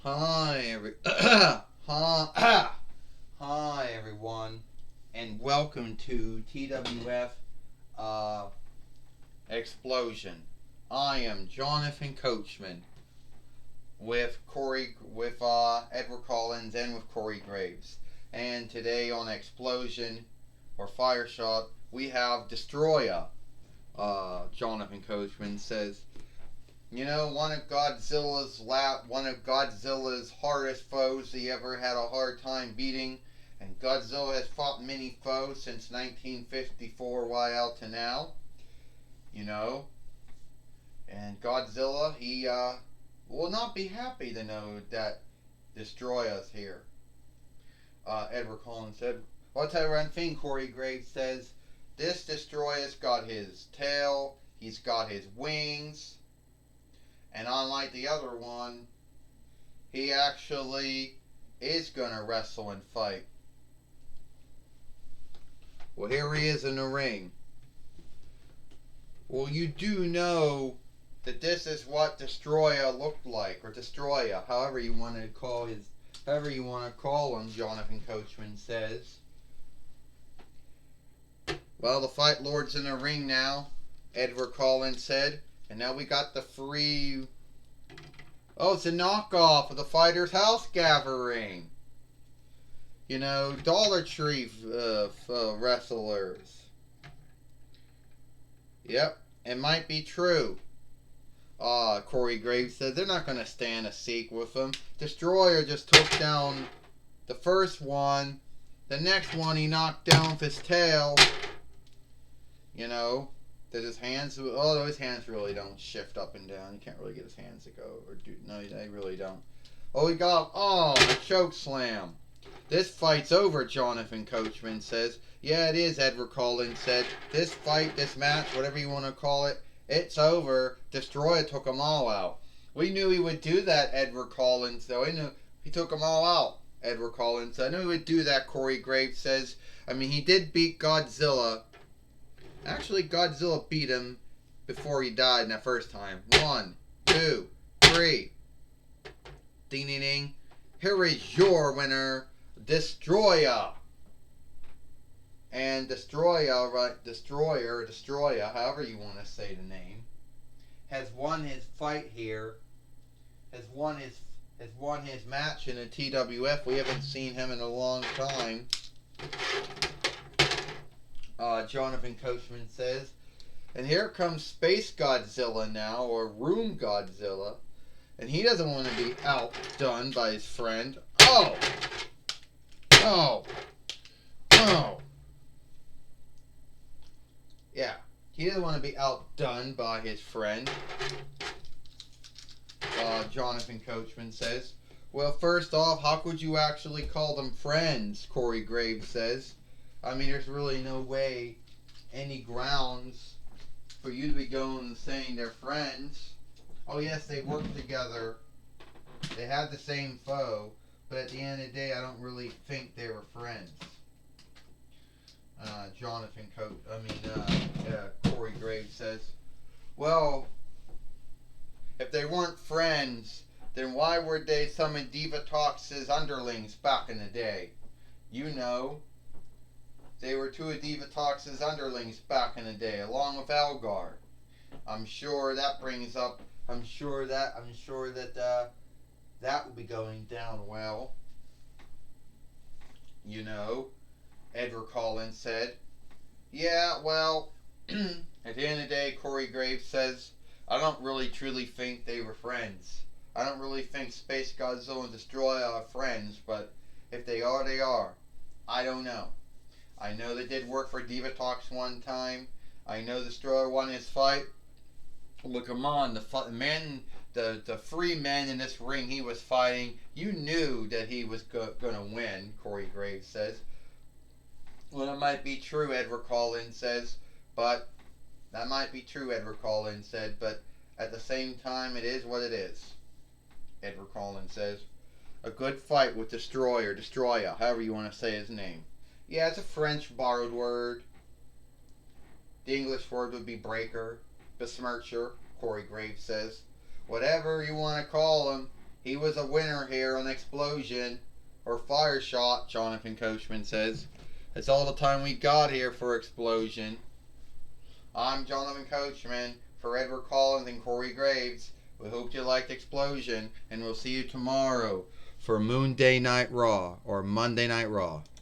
Hi, hi everyone, and welcome to TWF uh, Xplosion. I am Jonathan Coachman with Edward Collins and with Corey Graves. And today on Xplosion or Fire Shot, we have Destroyer. Jonathan Coachman says, you know, one of Godzilla's hardest foes he ever had a hard time beating, and Godzilla has fought many foes since 1954 way out to now, you know, and Godzilla, he will not be happy to know that Destroyer's here. Edward Collins said, well, I'll tell you one thing, Corey Graves says, this Destroyer's got his tail, he's got his wings, and unlike the other one, he actually is going to wrestle and fight. Well, here he is in the ring. Well, you do know that this is what Destroyer looked like, or Destroyer, however you want to call him, Jonathan Coachman says. Well, the Fight Lord's in the ring now, Edward Collins said. And now we got the free... Oh, it's a knockoff of the Fighter's House Gathering. You know, Dollar Tree wrestlers. Yep, it might be true. Corey Graves said they're not going to stand a sequel with him. Destroyer just took down the first one. The next one he knocked down with his tail. You know... That his hands, although his hands really don't shift up and down. You can't really get his hands to go, or do, no, they really don't. Oh, he got, a choke slam. This fight's over, Jonathan Coachman says. Yeah, it is, Edward Collins said. This fight, this match, whatever you want to call it, it's over. Destroyer took them all out. We knew he would do that, Edward Collins, though. We knew he took them all out, Edward Collins said. I knew he would do that, Corey Graves says. I mean, he did beat Godzilla. Actually, Godzilla beat him before he died in that first time. 1, 2, 3. Ding, ding, ding. Here is your winner, Destroyer. And Destroyer, however you want to say the name, has won his fight here. Has won his match in the TWF. We haven't seen him in a long time. Jonathan Coachman says. And here comes Space Godzilla now, or Room Godzilla. And he doesn't want to be outdone by his friend. Oh! Oh! Oh! Yeah, he doesn't want to be outdone by his friend. Jonathan Coachman says. Well, first off, how could you actually call them friends? Corey Graves says. I mean, there's really no way, any grounds for you to be going and saying they're friends. Oh yes, they work together. They had the same foe, but at the end of the day, I don't really think they were friends. Corey Graves says. Well, if they weren't friends, then why were they some of Divatox's underlings back in the day? You know. They were two of Divatox's underlings back in the day, along with Algar. I'm sure that that will be going down well. You know, Edward Collins said. Yeah, well, at the end of the day, Corey Graves says, I don't really truly think they were friends. I don't really think Space Godzilla and Destroyer are friends, but if they are, they are. I don't know. I know they did work for Divatox one time. I know Destroyer won his fight. But come on, the free men in this ring he was fighting, you knew that he was going to win, Corey Graves says. Well, that might be true, Edward Collins says. But, that might be true, Edward Collins said. But, at the same time, it is what it is, Edward Collins says. A good fight with Destroyer, however you want to say his name. Yeah, it's a French borrowed word. The English word would be breaker, besmircher, Corey Graves says. Whatever you want to call him, He was a winner here on Xplosion, or Fire Shot, Jonathan Coachman says. That's all the time we got here for Xplosion. I'm Jonathan Coachman for Edward Collins and Corey Graves. We hope you liked Xplosion, and we'll see you tomorrow for Moon Day Night Raw, or Monday Night Raw.